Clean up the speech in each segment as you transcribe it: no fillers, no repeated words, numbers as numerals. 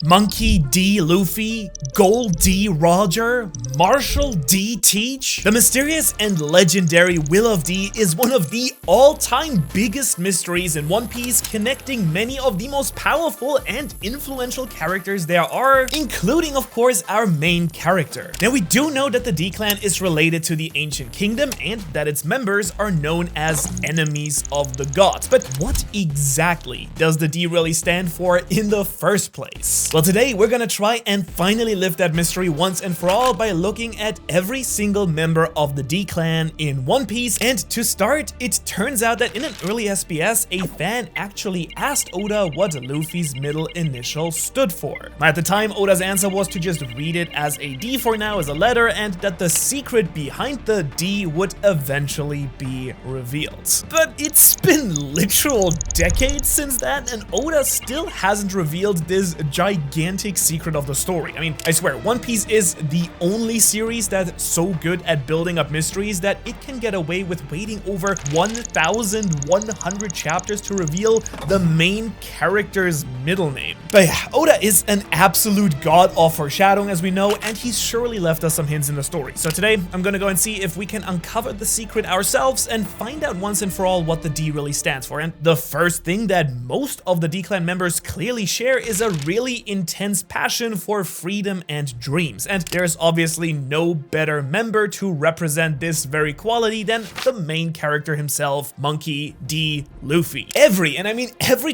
Monkey D. Luffy, Gold D. Roger, Marshall D. Teach? The mysterious and legendary Will of D is one of the all-time biggest mysteries in One Piece, connecting many of the most powerful and influential characters there are, including, of course, our main character. Now, we do know that the D clan is related to the Ancient Kingdom and that its members are known as enemies of the gods. But what exactly does the D really stand for in the first place? Well, today we're gonna try and finally lift that mystery once and for all by looking at every single member of the D clan in One Piece. And to start, it turns out that in an early SBS, a fan actually asked Oda what Luffy's middle initial stood for. At the time, Oda's answer was to just read it as a D for now, as a letter, and that the secret behind the D would eventually be revealed. But it's been literal decades since that, and Oda still hasn't revealed this gigantic secret of the story. I mean, I swear, One Piece is the only series that's so good at building up mysteries that it can get away with waiting over 1,100 chapters to reveal the main character's middle name. But yeah, Oda is an absolute god of foreshadowing, as we know, and he's surely left us some hints in the story. So today, I'm gonna go and see if we can uncover the secret ourselves and find out once and for all what the D really stands for. And the first thing that most of the D clan members clearly share is a really intense passion for freedom and dreams. And there's obviously no better member to represent this very quality than the main character himself, Monkey D. Luffy. Every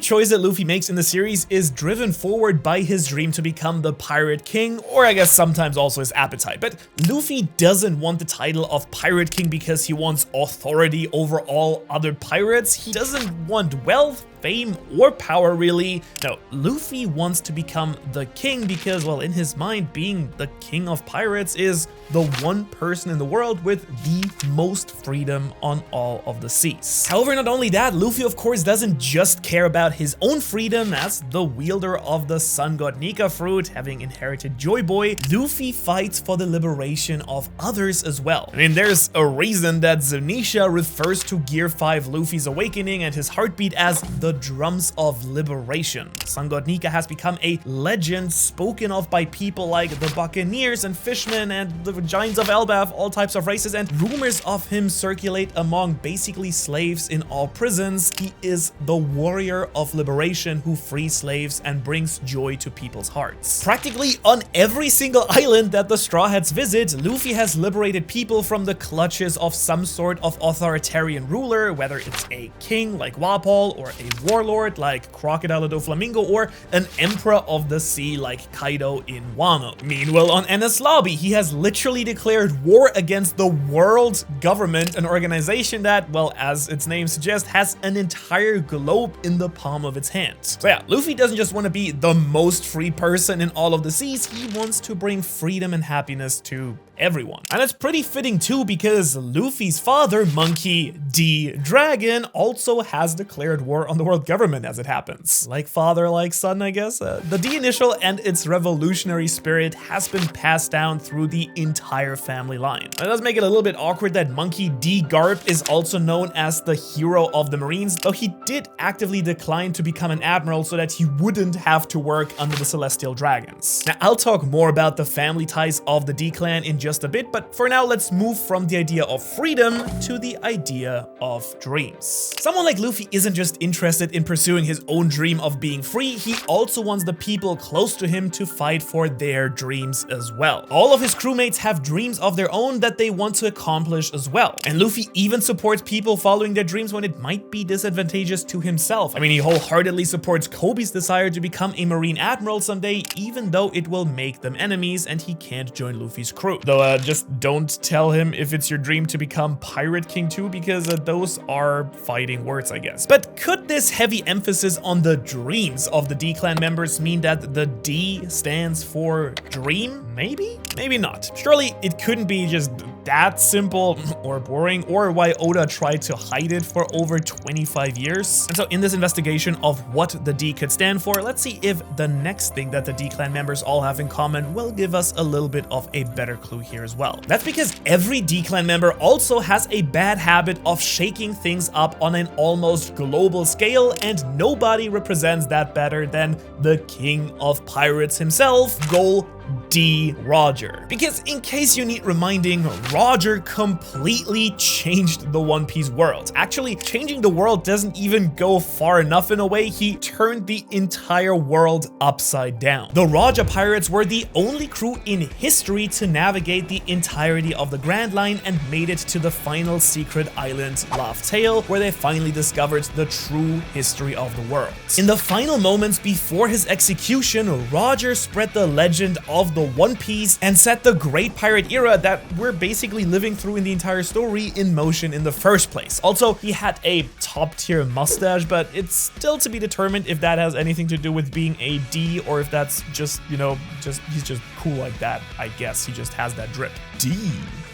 choice that Luffy makes in the series is driven forward by his dream to become the Pirate King, or I guess sometimes also his appetite. But Luffy doesn't want the title of Pirate King because he wants authority over all other pirates. He doesn't want wealth, fame, or power, really. No, Luffy wants to become the king because, well, in his mind, being the king of pirates is the one person in the world with the most freedom on all of the seas. However, not only that, Luffy, of course, doesn't just care about his own freedom as the wielder of the Sun God Nika fruit, having inherited Joy Boy. Luffy fights for the liberation of others as well. I mean, there's a reason that Zunisha refers to Gear 5 Luffy's awakening and his heartbeat as the drums of liberation. Sun God Nika has become a legend spoken of by people like the Buccaneers and Fishmen and the Giants of Elbaf, all types of races, and rumors of him circulate among basically slaves in all prisons. He is the warrior of liberation who frees slaves and brings joy to people's hearts. Practically on every single island that the Straw Hats visit, Luffy has liberated people from the clutches of some sort of authoritarian ruler, whether it's a king like Wapol or a warlord like Crocodile Doflamingo or an emperor of the sea like Kaido in Wano. Meanwhile, on Enies Lobby, he has literally declared war against the world government, an organization that, well, as its name suggests, has an entire globe in the palm of its hand. So yeah, Luffy doesn't just want to be the most free person in all of the seas, he wants to bring freedom and happiness to everyone. And it's pretty fitting too, because Luffy's father, Monkey D. Dragon, also has declared war on the world government, as it happens. Like father, like son, I guess. The D initial and its revolutionary spirit has been passed down through the entire family line. It does make it a little bit awkward that Monkey D. Garp is also known as the hero of the Marines, though he did actively decline to become an admiral so that he wouldn't have to work under the Celestial Dragons. Now, I'll talk more about the family ties of the D clan in just a bit, but for now, let's move from the idea of freedom to the idea of dreams. Someone like Luffy isn't just interested in pursuing his own dream of being free, he also wants the people close to him to fight for their dreams as well. All of his crewmates have dreams of their own that they want to accomplish as well. And Luffy even supports people following their dreams when it might be disadvantageous to himself. I mean, he wholeheartedly supports Kobe's desire to become a Marine Admiral someday, even though it will make them enemies and he can't join Luffy's crew. Though, just don't tell him if it's your dream to become Pirate King too, because those are fighting words, I guess. But could this heavy emphasis on the dreams of the D clan members mean that the D stands for dream? Maybe? Maybe not. Surely it couldn't be just that simple or boring, or why Oda tried to hide it for over 25 years. And so in this investigation of what the D could stand for, let's see if the next thing that the D clan members all have in common will give us a little bit of a better clue here as well. That's because every D clan member also has a bad habit of shaking things up on an almost global scale, and nobody represents that better than the king of pirates himself, Gol D. Roger. Because in case you need reminding, Roger completely changed the One Piece world. Actually, changing the world doesn't even go far enough in a way. He turned the entire world upside down. The Roger pirates were the only crew in history to navigate the entirety of the Grand Line and made it to the final secret island, Laugh Tale, where they finally discovered the true history of the world. In the final moments before his execution, Roger spread the legend of the One Piece and set the great pirate era that we're basically living through in the entire story in motion in the first place. Also, he had a top tier mustache, but it's still to be determined if that has anything to do with being a D or if that's just, you know, he's just cool like that. I guess he just has that drip. D.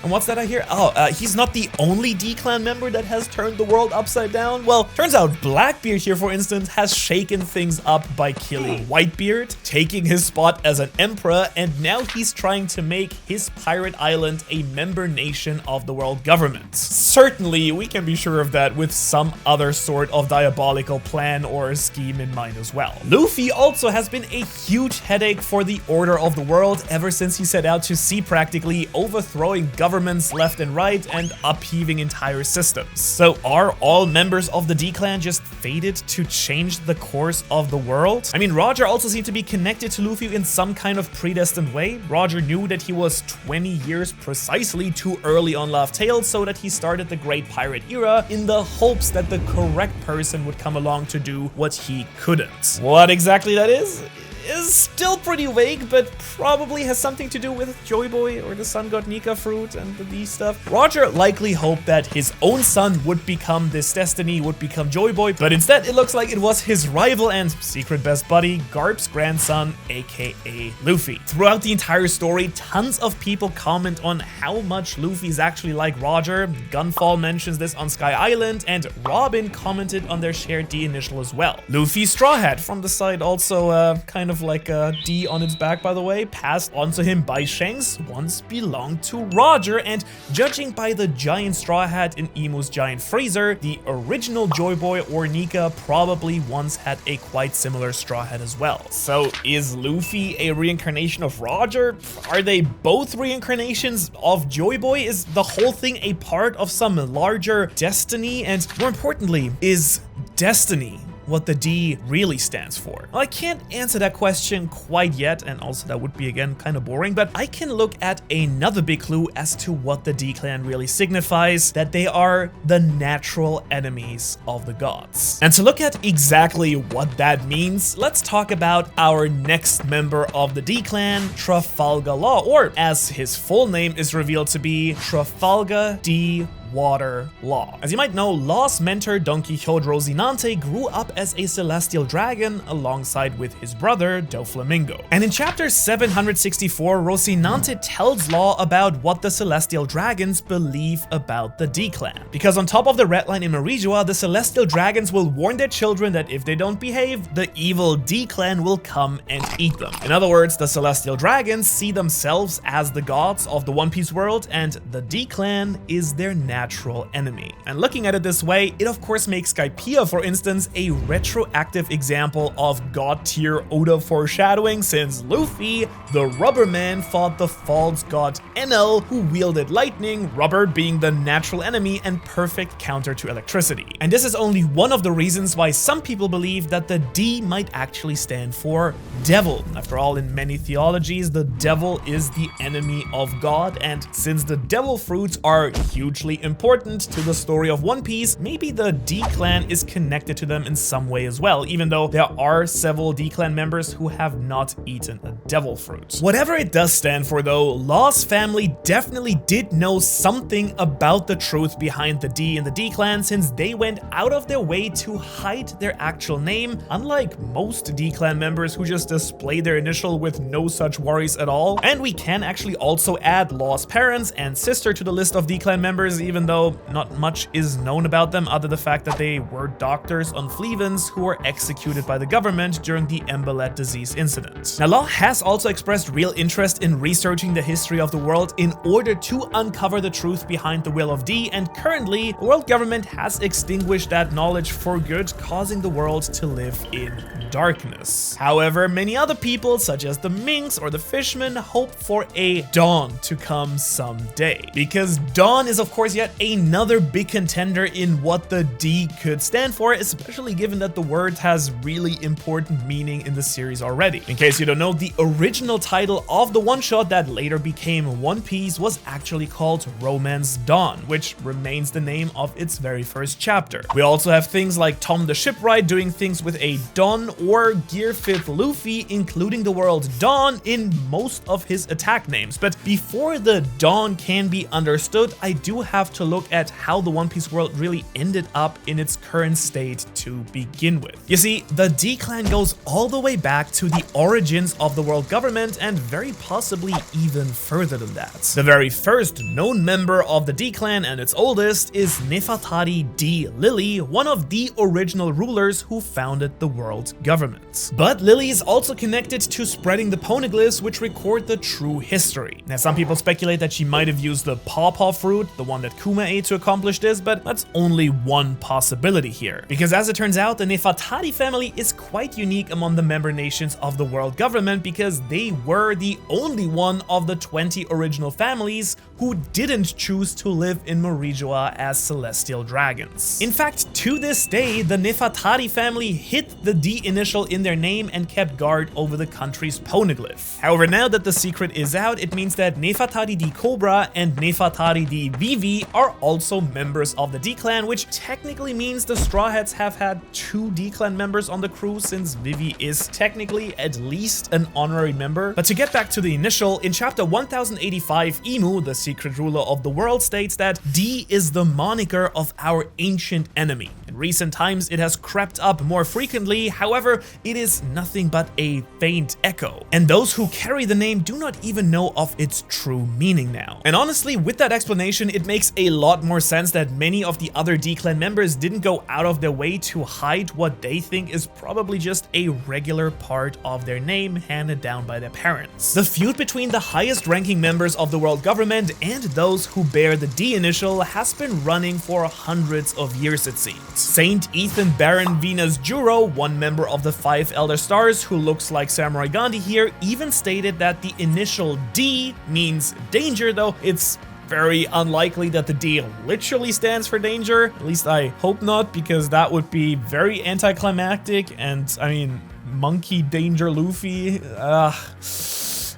And what's that I hear? Oh, he's not the only D-Clan member that has turned the world upside down. Well, turns out Blackbeard here, for instance, has shaken things up by killing Whitebeard, taking his spot as an emperor, and now he's trying to make his pirate island a member nation of the world government. Certainly, we can be sure of that with some other sort of diabolical plan or scheme in mind as well. Luffy also has been a huge headache for the Order of the World ever since he set out to sea, practically overthrowing governments left and right and upheaving entire systems. So are all members of the D-Clan just fated to change the course of the world? I mean, Roger also seemed to be connected to Luffy in some kind of predestined way. Roger knew that he was 20 years precisely too early on Laugh Tale, so that he started the Great Pirate Era in the hopes that the correct person would come along to do what he couldn't. What exactly that is still pretty vague, but probably has something to do with Joy Boy or the Sun God Nika fruit and the D stuff. Roger likely hoped that his own son would become this destiny, would become Joy Boy, but instead it looks like it was his rival and secret best buddy, Garp's grandson, aka Luffy. Throughout the entire story, tons of people comment on how much Luffy is actually like Roger. Gunfall mentions this on Sky Island, and Robin commented on their shared D initial as well. Luffy's straw hat from the side also kind of like a D on its back, by the way, passed onto him by Shanks, once belonged to Roger, and judging by the giant straw hat in Emu's giant freezer, the original Joy Boy or Nika probably once had a quite similar straw hat as well. So is Luffy a reincarnation of Roger? Are they both reincarnations of Joy Boy? Is the whole thing a part of some larger destiny? And more importantly, is destiny what the D really stands for? Well, I can't answer that question quite yet, and also that would be again kind of boring, but I can look at another big clue as to what the D clan really signifies, that they are the natural enemies of the gods. And to look at exactly what that means, let's talk about our next member of the D clan, Trafalgar Law, or as his full name is revealed to be, Trafalgar D. Water Law. As you might know, Law's mentor Don Quixote Rocinante grew up as a celestial dragon alongside with his brother Doflamingo. And in chapter 764, Rocinante tells Law about what the celestial dragons believe about the D-Clan. Because on top of the Red Line in Marijua, the celestial dragons will warn their children that if they don't behave, the evil D-Clan will come and eat them. In other words, the celestial dragons see themselves as the gods of the One Piece world, and the D-Clan is their natural enemy. And looking at it this way, it of course makes Skypiea, for instance, a retroactive example of god tier Oda foreshadowing, since Luffy, the rubber man, fought the false god Enel, who wielded lightning, rubber being the natural enemy and perfect counter to electricity. And this is only one of the reasons why some people believe that the D might actually stand for devil. After all, in many theologies, the devil is the enemy of God, and since the devil fruits are hugely important to the story of One Piece, maybe the D-Clan is connected to them in some way as well, even though there are several D-Clan members who have not eaten a devil fruit. Whatever it does stand for though, Law's family definitely did know something about the truth behind the D in the D clan, since they went out of their way to hide their actual name, unlike most D clan members who just display their initial with no such worries at all. And we can actually also add Law's parents and sister to the list of D clan members, even though not much is known about them other than the fact that they were doctors on Flevens who were executed by the government during the Embolet disease incident. Now, Law has also expressed real interest in researching the history of the world in order to uncover the truth behind the will of D, and currently the world government has extinguished that knowledge for good, causing the world to live in darkness. However, many other people, such as the Minks or the Fishmen, hope for a dawn to come someday. Because dawn is of course yet another big contender in what the D could stand for, especially given that the word has really important meaning in the series already. In case you don't know, the original title of the one-shot that later became One Piece was actually called Romance Dawn, which remains the name of its very first chapter. We also have things like Tom the Shipwright doing things with a Dawn, or Gear 5th Luffy including the word Dawn in most of his attack names. But before the Dawn can be understood, I do have to look at how the One Piece world really ended up in its current state to begin with. You see, the D clan goes all the way back to the origins of the world government, and very possibly even further than that. The very first known member of the D clan, and its oldest, is Nefertari D. Lily, one of the original rulers who founded the world government. But Lily is also connected to spreading the poneglyphs, which record the true history. Now, some people speculate that she might have used the pawpaw fruit, the one that Kuma ate, to accomplish this, but that's only one possibility here. Because as it turns out, the Nefertari family is quite unique among the member nations of the world government, because they were the only one of the 20 original families who didn't choose to live in Morijoa as celestial dragons. In fact, to this day, the Nefertari family hid the D initial in their name and kept guard over the country's poneglyph. However, now that the secret is out, it means that Nefertari D Cobra and Nefertari D Vivi are also members of the D clan, which technically means the Straw Hats have had 2 D clan members on the crew, since Vivi is technically at least an honorary member. But to get back to the initial, in chapter 1085, Imu, the secret ruler of the world, states that D is the moniker of our ancient enemy. In recent times, it has crept up more frequently, however, it is nothing but a faint echo. And those who carry the name do not even know of its true meaning now. And honestly, with that explanation, it makes a lot more sense that many of the other D clan members didn't go out of their way to hide what they think is probably just a regular part of their name handed down by their parents. The feud between the highest ranking members of the world government and those who bear the D initial has been running for hundreds of years, it seems. Saint Ethan Baron Venus Juro, one member of the 5 Elder Stars who looks like Samurai Gandhi here, even stated that the initial D means danger, though it's very unlikely that the D literally stands for danger. At least I hope not, because that would be very anticlimactic, and I mean, Monkey Danger Luffy,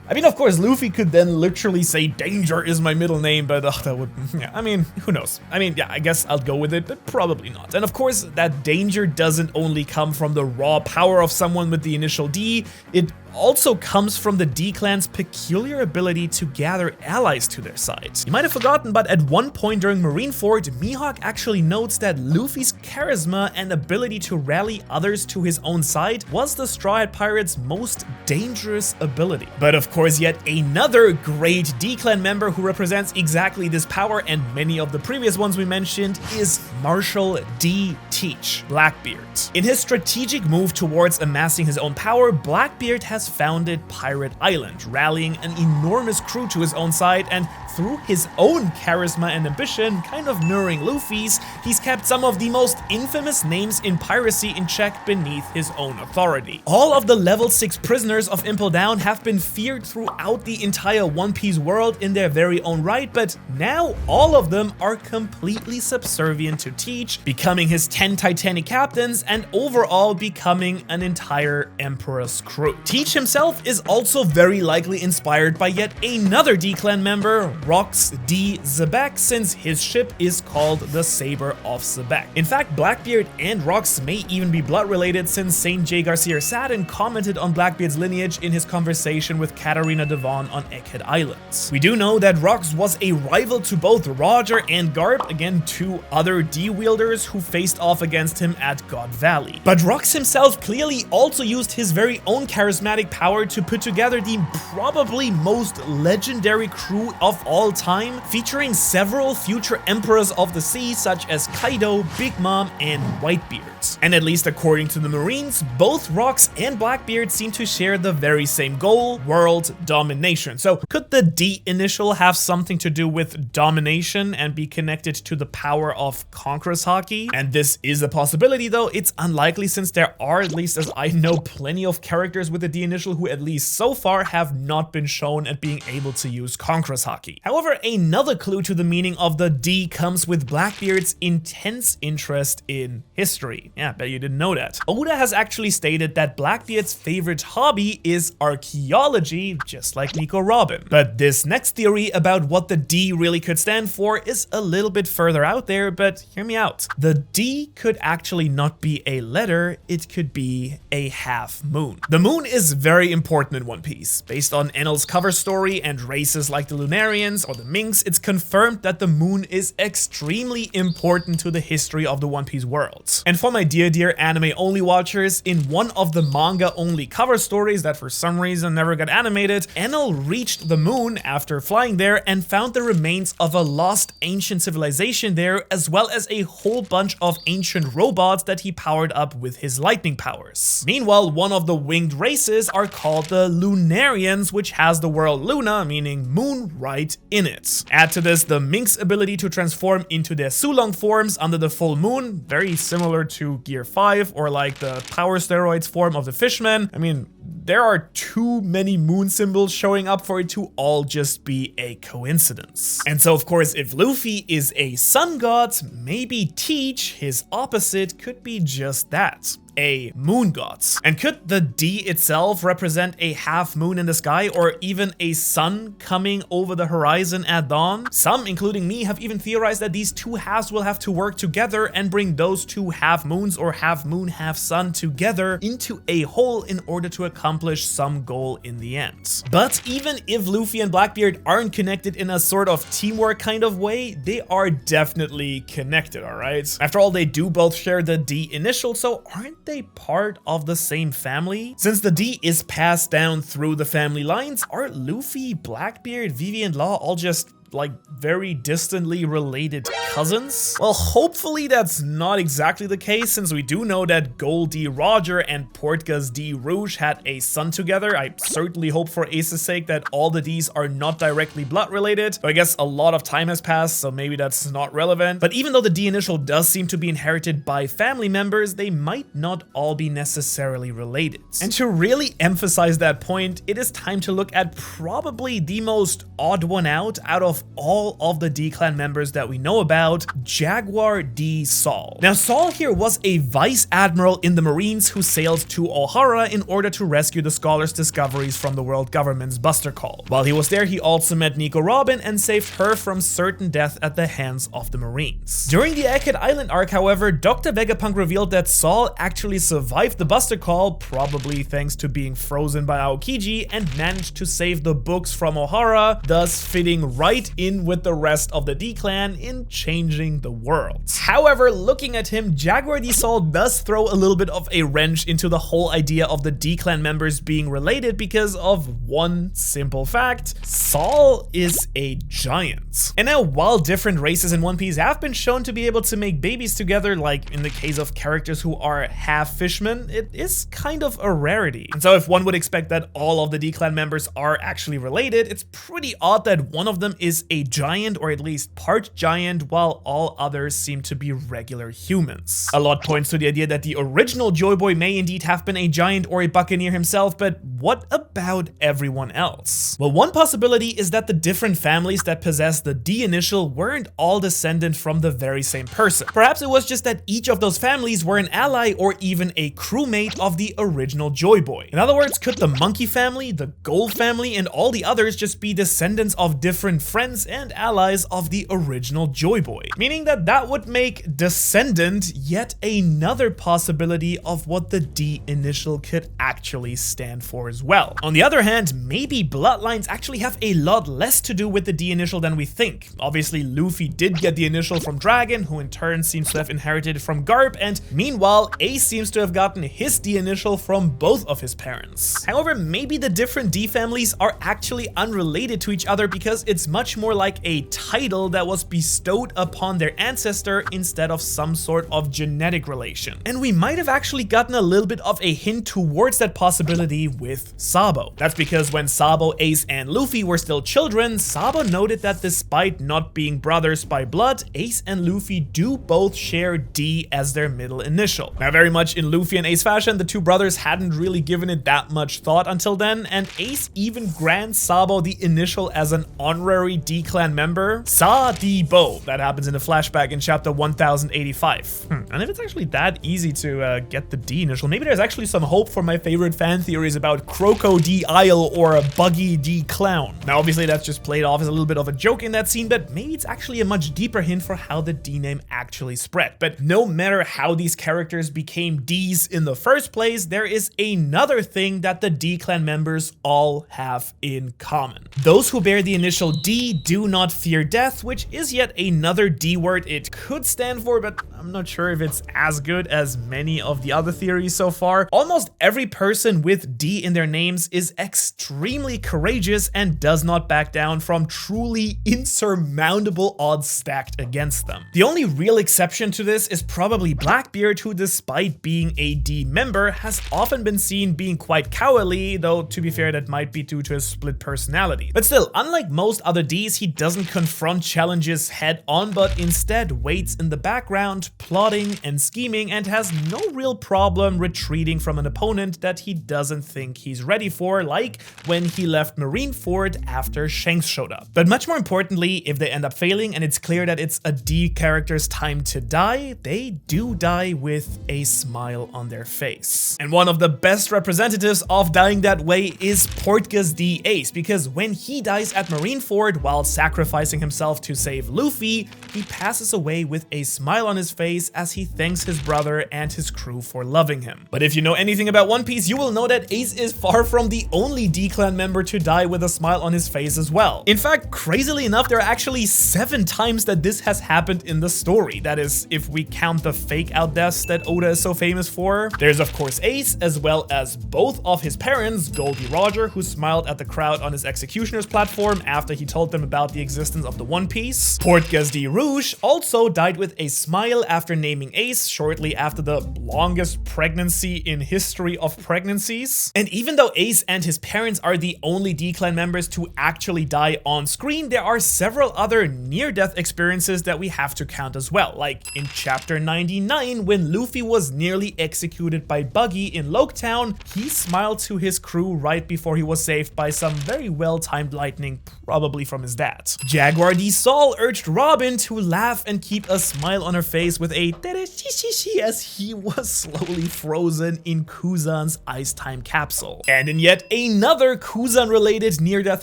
I mean, of course, Luffy could then literally say danger is my middle name, but that would, yeah, I mean, who knows? I mean, yeah, I guess I'll go with it, but probably not. And of course, that danger doesn't only come from the raw power of someone with the initial D, it also comes from the D clan's peculiar ability to gather allies to their side. You might have forgotten, but at one point during Marineford, Mihawk actually notes that Luffy's charisma and ability to rally others to his own side was the Straw Hat Pirate's most dangerous ability. But of course, yet another great D clan member who represents exactly this power, and many of the previous ones we mentioned, is Marshall D. Teach, Blackbeard. In his strategic move towards amassing his own power, Blackbeard has founded Pirate Island, rallying an enormous crew to his own side, and through his own charisma and ambition, kind of mirroring Luffy's, he's kept some of the most infamous names in piracy in check beneath his own authority. All of the level 6 prisoners of Impel Down have been feared throughout the entire One Piece world in their very own right, but now all of them are completely subservient to Teach, becoming his 10 Titanic captains, and overall becoming an entire Emperor's crew. Teach himself is also very likely inspired by yet another D-Clan member, Rox D. Zebek, since his ship is called the Saber of Zebek. In fact, Blackbeard and Rox may even be blood related, since Saint J. Garcia Sadin commented on Blackbeard's lineage in his conversation with Katarina Devon on Egghead Islands. We do know that Rox was a rival to both Roger and Garp, again two other D-wielders who faced off against him at God Valley. But Rox himself clearly also used his very own charismatic power to put together the probably most legendary crew of all time, featuring several future emperors of the sea such as Kaido, Big Mom, and Whitebeard. And at least according to the Marines, both Rox and Blackbeard seem to share the very same goal: world domination. So could the D initial have something to do with domination and be connected to the power of Conqueror's Haki? And this is a possibility, though it's unlikely, since there are, at least as I know, plenty of characters with the D initial who at least so far have not been shown at being able to use Conqueror's Haki. However, another clue to the meaning of the D comes with Blackbeard's intense interest in history. Yeah, I bet you didn't know that. Oda has actually stated that Blackbeard's favorite hobby is archaeology, just like Nico Robin. But this next theory about what the D really could stand for is a little bit further out there, but hear me out. The D could actually not be a letter, it could be a half moon. The moon is very important in One Piece. Based on Enel's cover story and races like the Lunarians or the Minks, it's confirmed that the moon is extremely important to the history of the One Piece world. And for my dear anime-only watchers, in one of the manga-only cover stories that for some reason never got animated, Enel reached the moon after flying there and found the remains of a lost ancient civilization there, as well as a whole bunch of ancient robots that he powered up with his lightning powers. Meanwhile, one of the winged races are called the Lunarians, which has the world Luna, meaning moon, right in it. Add to this the Minks' ability to transform into their Sulong forms under the full moon, very similar to Gear 5 or like the power steroids form of the Fishman. I mean, there are too many moon symbols showing up for it to all just be a coincidence. And so of course, if Luffy is a sun god, maybe Teach, his opposite, could be just that: a moon god. And could the D itself represent a half moon in the sky, or even a sun coming over the horizon at dawn? Some, including me, have even theorized that these two halves will have to work together and bring those two half moons, or half moon, half sun, together into a whole in order to accomplish some goal in the end. But even if Luffy and Blackbeard aren't connected in a sort of teamwork kind of way, they are definitely connected, alright? After all, they do both share the D initial, so aren't they part of the same family? Since the D is passed down through the family lines, are Luffy, Blackbeard, Vivi, and Law all just like very distantly related cousins? Well, hopefully that's not exactly the case, since we do know that Gold D. Roger and Portgas D. Rouge had a son together. I certainly hope for Ace's sake that all the Ds are not directly blood related, but I guess a lot of time has passed, so maybe that's not relevant. But even though the D initial does seem to be inherited by family members, they might not all be necessarily related. And to really emphasize that point, it is time to look at probably the most odd one out of all of the D-Clan members that we know about, Jaguar D. Saul. Now, Saul here was a vice admiral in the Marines who sailed to Ohara in order to rescue the Scholar's discoveries from the world government's Buster Call. While he was there, he also met Nico Robin and saved her from certain death at the hands of the Marines. During the Egghead Island arc, however, Dr. Vegapunk revealed that Saul actually survived the Buster Call, probably thanks to being frozen by Aokiji, and managed to save the books from Ohara, thus fitting right in with the rest of the D-Clan in changing the world. However, looking at him, Jaguar D. Saul does throw a little bit of a wrench into the whole idea of the D-Clan members being related because of one simple fact: Saul is a giant. And now, while different races in One Piece have been shown to be able to make babies together, like in the case of characters who are half fishmen, it is kind of a rarity. And so if one would expect that all of the D-Clan members are actually related, it's pretty odd that one of them is is a giant, or at least part giant, while all others seem to be regular humans. A lot points to the idea that the original Joy Boy may indeed have been a giant or a buccaneer himself, but what about everyone else? Well, one possibility is that the different families that possess the D initial weren't all descendant from the very same person. Perhaps it was just that each of those families were an ally or even a crewmate of the original Joy Boy. In other words, could the monkey family, the gold family, and all the others just be descendants of different friends and allies of the original Joy Boy? Meaning that would make descendant yet another possibility of what the D initial could actually stand for as well. On the other hand, maybe bloodlines actually have a lot less to do with the D initial than we think. Obviously, Luffy did get the initial from Dragon, who in turn seems to have inherited it from Garp, and meanwhile, Ace seems to have gotten his D initial from both of his parents. However, maybe the different D families are actually unrelated to each other because it's much more like a title that was bestowed upon their ancestor instead of some sort of genetic relation. And we might have actually gotten a little bit of a hint towards that possibility with Sabo. That's because when Sabo, Ace, and Luffy were still children, Sabo noted that despite not being brothers by blood, Ace and Luffy do both share D as their middle initial. Now, very much in Luffy and Ace fashion, the two brothers hadn't really given it that much thought until then, and Ace even grants Sabo the initial as an honorary D-clan member, Sa-D-Bo. That happens in a flashback in chapter 1085. And if it's actually that easy to get the D initial, maybe there's actually some hope for my favorite fan theories about Croco D Isle or a Buggy D Clown. Now, obviously that's just played off as a little bit of a joke in that scene, but maybe it's actually a much deeper hint for how the D name actually spread. But no matter how these characters became Ds in the first place, there is another thing that the D clan members all have in common. Those who bear the initial D do not fear death, which is yet another D word it could stand for, but I'm not sure if it's as good as many of the other theories so far. Almost every person with D in their names is extremely courageous and does not back down from truly insurmountable odds stacked against them. The only real exception to this is probably Blackbeard, who despite being a D member has often been seen being quite cowardly, though to be fair that might be due to his split personality. But still, unlike most other Ds, he doesn't confront challenges head on, but instead waits in the background, plotting and scheming, and has no real problem retreating from an opponent that he doesn't think he's ready for, like when he left Marineford after Shanks showed up. But much more importantly, if they end up failing and it's clear that it's a D character's time to die, they do die with a smile on their face. And one of the best representatives of dying that way is Portgas D Ace, because when he dies at Marineford while sacrificing himself to save Luffy, he passes away with a smile on his face as he thanks his brother and his crew for loving him. But if you know anything about One Piece, you will know that Ace is far from the only D-clan member to die with a smile on his face as well. In fact, crazily enough, there are actually 7 times that this has happened in the story. That is, if we count the fake out deaths that Oda is so famous for. There's of course Ace, as well as both of his parents, Goldie Roger, who smiled at the crowd on his executioner's platform after he told them about the existence of the One Piece. Portgas D Rouge also died with a smile after naming Ace shortly after the longest pregnancy in history of pregnancies. And even though Ace and his parents are the only D-clan members to actually die on screen, there are several other near-death experiences that we have to count as well, like in chapter 99 when Luffy was nearly executed by Buggy in Loketown. He smiled to his crew right before he was saved by some very well-timed lightning, probably from his dad. Jaguar D Saul urged Robin to laugh and keep a smile on her face with a tere-shi-shi-shi as he was slowly frozen in Kuzan's ice time capsule. And in yet another Kuzan-related near-death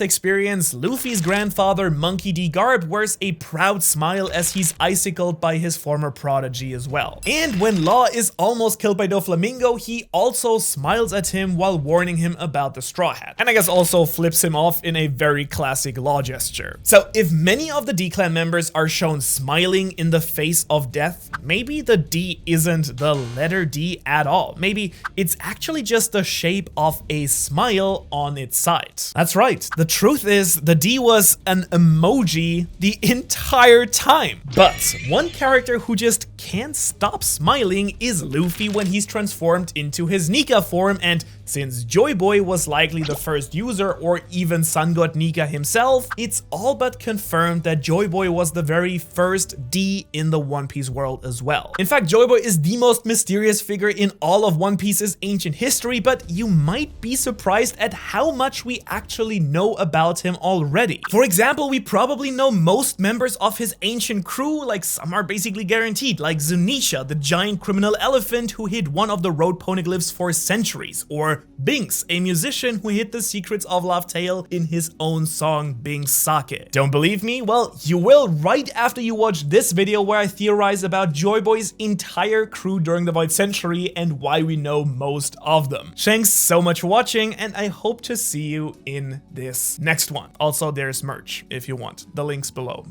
experience, Luffy's grandfather Monkey D Garb wears a proud smile as he's icicled by his former prodigy as well. And when Law is almost killed by Doflamingo, he also smiles at him while warning him about the Straw Hat. And I guess also flips him off in a very classic Law gesture. So if many of the D-clan members are shown smiling in the face of death, maybe the D isn't the letter D at all. Maybe it's actually just the shape of a smile on its side. That's right. The truth is the D was an emoji the entire time. But one character who just can't stop smiling is Luffy when he's transformed into his Nika form and Since Joy Boy was likely the first user, or even Sun God Nika himself, it's all but confirmed that Joy Boy was the very first D in the One Piece world as well. In fact, Joy Boy is the most mysterious figure in all of One Piece's ancient history, but you might be surprised at how much we actually know about him already. For example, we probably know most members of his ancient crew, like some are basically guaranteed, like Zunisha, the giant criminal elephant who hid one of the road poneglyphs for centuries, or Binks, a musician who hid the secrets of Laugh Tale in his own song Binks Sake. Don't believe me? Well, you will right after you watch this video where I theorize about Joy Boy's entire crew during the Void Century and why we know most of them. Thanks so much for watching, and I hope to see you in this next one. Also, there's merch if you want. The link's below.